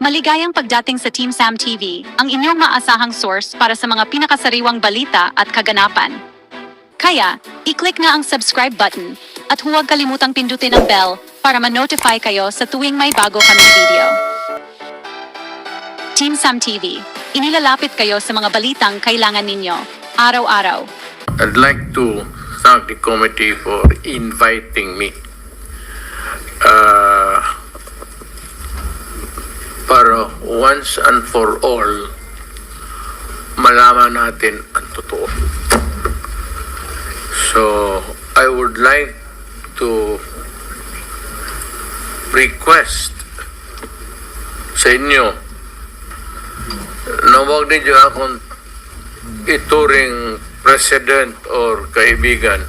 Maligayang pagdating sa TeamSam TV, ang inyong maasahang source para sa mga pinakasariwang balita at kaganapan. Kaya, i-click na ang subscribe button at huwag kalimutang pindutin ang bell para ma-notify kayo sa tuwing may bago kaming video. TeamSam TV, inilalapit kayo sa mga balitang kailangan ninyo, araw-araw. I'd like to thank the committee for inviting me. Para once and for all, malaman natin ang totoo. So, I would like to request sa inyo na huwag ninyo akong ituring president or kaibigan.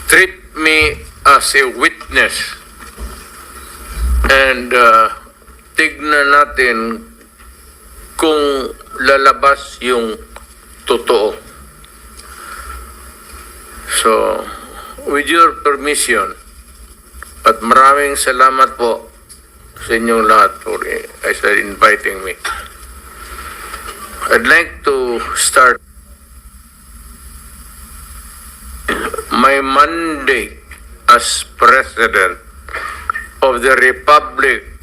Treat me as a witness and tignan natin kung lalabas yung totoo. So, with your permission, at maraming salamat po sa inyong lahat for inviting me. I'd like to start my mandate as President of the Republic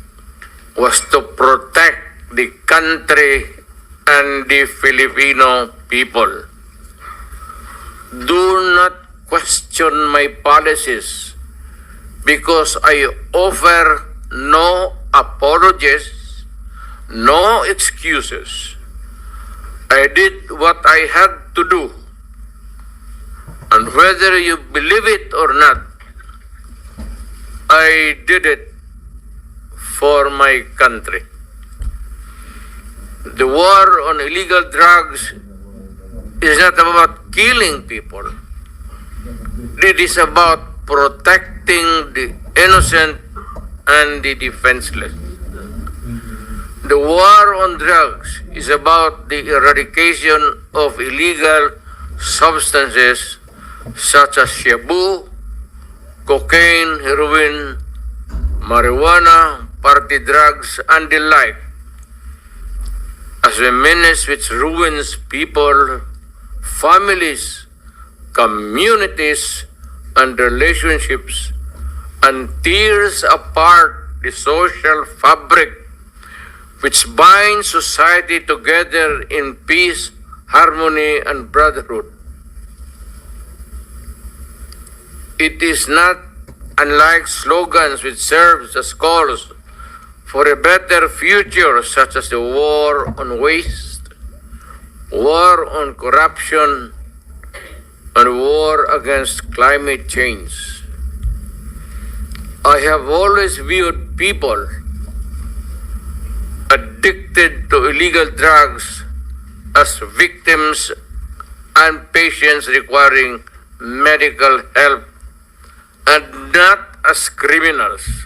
was to protect the country and the Filipino people. Do not question my policies because I offer no apologies, no excuses. I did what I had to do. And whether you believe it or not, I did it for my country. The war on illegal drugs is not about killing people. It is about protecting the innocent and the defenseless. The war on drugs is about the eradication of illegal substances such as shabu, cocaine, heroin, marijuana, party drugs, and the like, as a menace which ruins people, families, communities, and relationships, and tears apart the social fabric which binds society together in peace, harmony, and brotherhood. It is not unlike slogans which serve as calls for a better future, such as the war on waste, war on corruption, and war against climate change. I have always viewed people addicted to illegal drugs as victims and patients requiring medical help and not as criminals.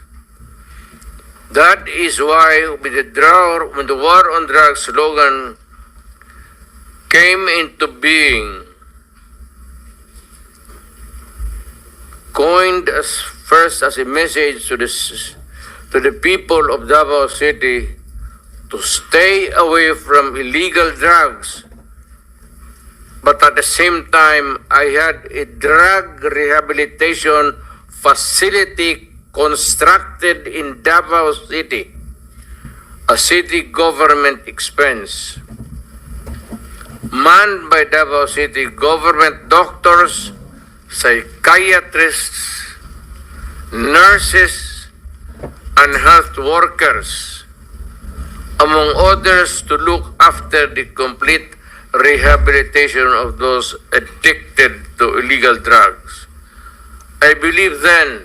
That is why when the war on drugs slogan came into being, coined first as a message to the people of Davao City to stay away from illegal drugs, but at the same time, I had a drug rehabilitation facility constructed in Davao City, a city government expense, manned by Davao City government doctors, psychiatrists, nurses, and health workers, among others, to look after the complete rehabilitation of those addicted to illegal drugs. I believe then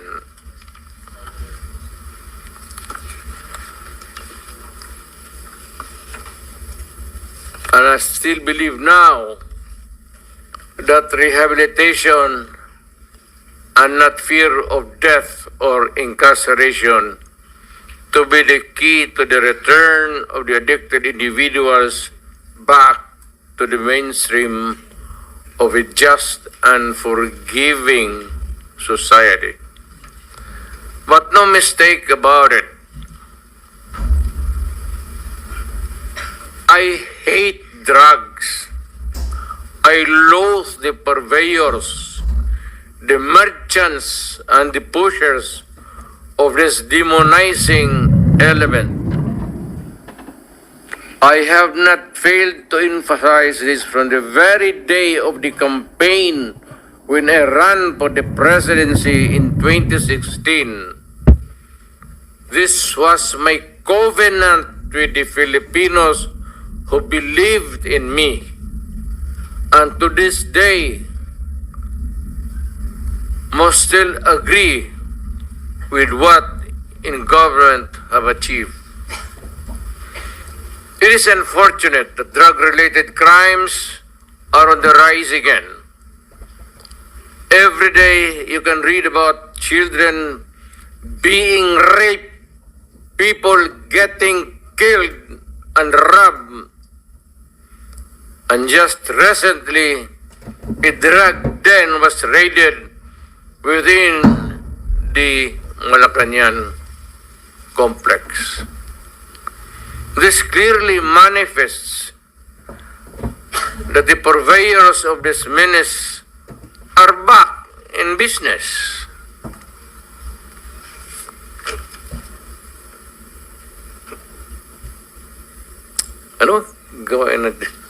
and I still believe now that rehabilitation and not fear of death or incarceration to be the key to the return of the addicted individuals back to the mainstream of a just and forgiving society. But no mistake about it, I hate drugs. I loathe the purveyors, the merchants, and the pushers of this demonizing element. I have not failed to emphasize this from the very day of the campaign when I ran for the presidency in 2016. This was my covenant with the Filipinos who believed in me. And to this day, must still agree with what in government have achieved. It is unfortunate that drug-related crimes are on the rise again. Every day you can read about children being raped, people getting killed and robbed. And just recently, a drug den was raided within the Malacañang complex. This clearly manifests that the purveyors of this menace are back in business. Ano? Gawain natin.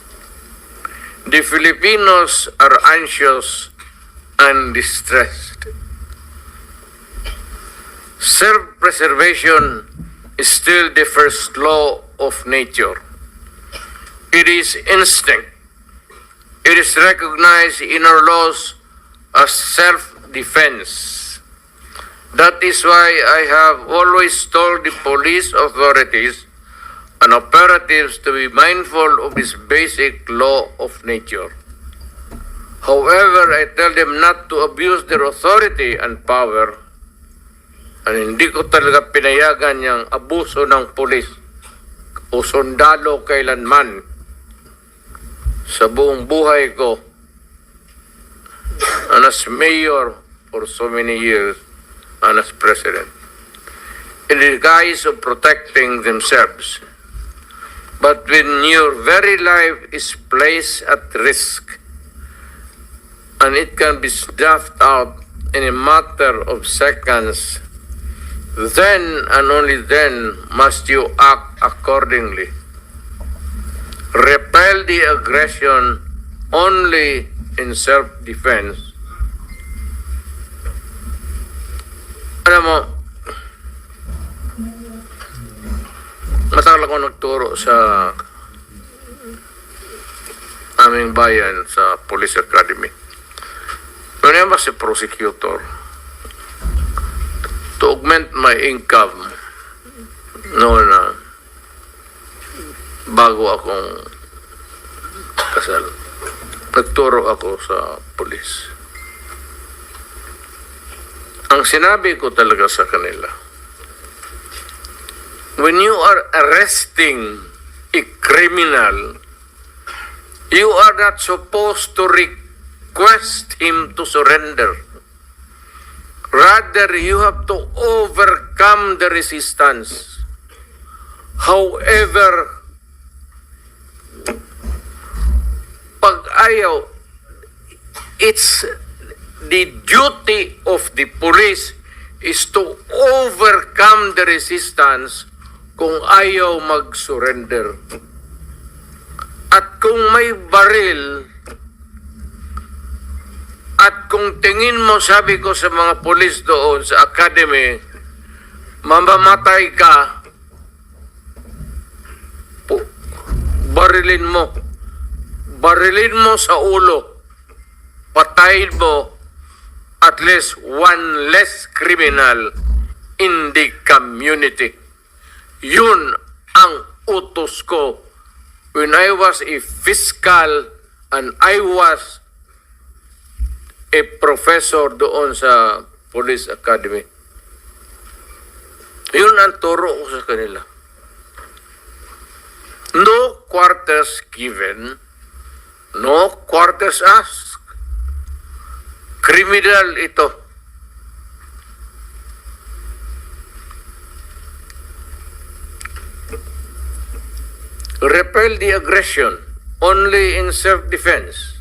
The Filipinos are anxious and distressed. Self-preservation is still the first law of nature. It is instinct. It is recognized in our laws as self-defense. That is why I have always told the police authorities and operatives to be mindful of this basic law of nature. However, I tell them not to abuse their authority and power, and hindi ko talaga pinayagan yung abuso ng pulis o sundalo kailanman sa buong buhay ko, and as mayor for so many years and as president, in the guise of protecting themselves. But when your very life is placed at risk, and it can be snuffed out in a matter of seconds, then and only then must you act accordingly. Repel the aggression only in self-defense. Alam mo, matagal ako nagturo sa aming bayan sa Police Academy. When I was a prosecutor, to augment my income noon na bago akong kasal, nagturo ako sa police. Ang sinabi ko talaga sa kanila, when you are arresting a criminal, you are not supposed to request him to surrender. Rather, you have to overcome the resistance. However, pag ayaw, it's the duty of the police is to overcome the resistance kung ayaw mag-surrender. At kung may baril, at kung tingin mo, sabi ko sa mga pulis doon sa academy, mamamatay ka, barilin mo sa ulo, patayin mo at least one less criminal in the community. Yun ang utos ko when I was a fiscal and I was a professor doon sa Police Academy. Yun ang turo ko sa kanila. No quarters given, no quarters asked. Criminal ito. Repel the aggression only in self-defense.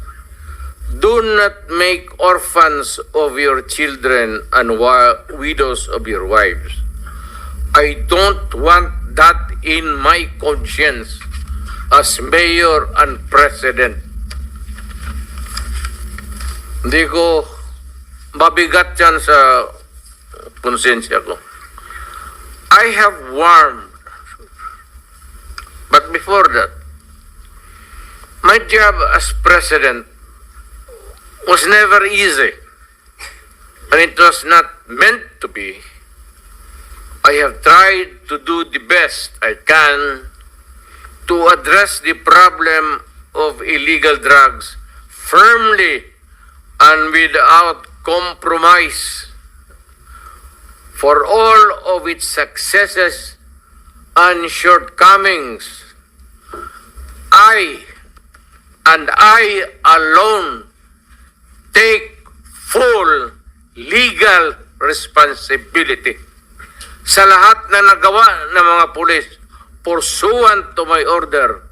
Do not make orphans of your children and widows of your wives. I don't want that in my conscience as mayor and president. Hindi ko mabigat yan sa konsensya ko. I have warned, but before that, my job as president was never easy, and it was not meant to be. I have tried to do the best I can to address the problem of illegal drugs firmly and without compromise. For all of its successes and shortcomings, I alone take full legal responsibility sa lahat na nagawa ng mga pulis pursuant to my order.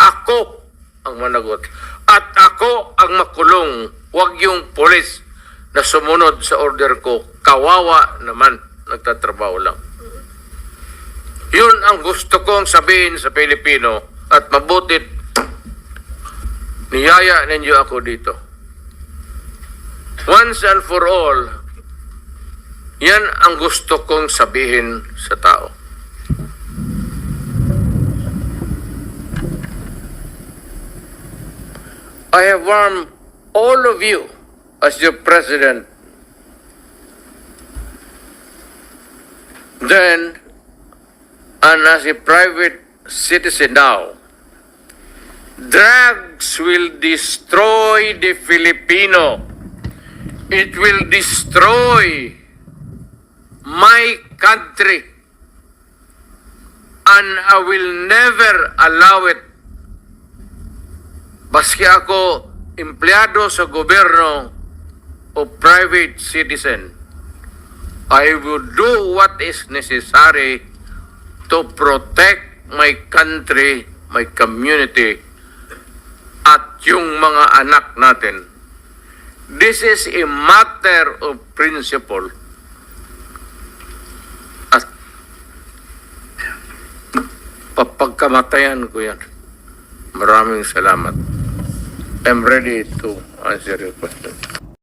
Ako ang managot at ako ang makulong. Huwag yung pulis na sumunod sa order ko. Kawawa naman, nagtatrabaho lang. Yun ang gusto kong sabihin sa Pilipino at mabutit niyaya ninyo ako dito. Once and for all, yan ang gusto kong sabihin sa tao. I have warned all of you as your president then and as a private citizen now. Drugs will destroy the Filipino. It will destroy my country, and I will never allow it. Baski ako empleyado sa gobyerno o private citizen, I will do what is necessary to protect my country, my community, at yung mga anak natin. This is a matter of principle. At papagkamatayan ko yan. Maraming salamat. I'm ready to answer your question.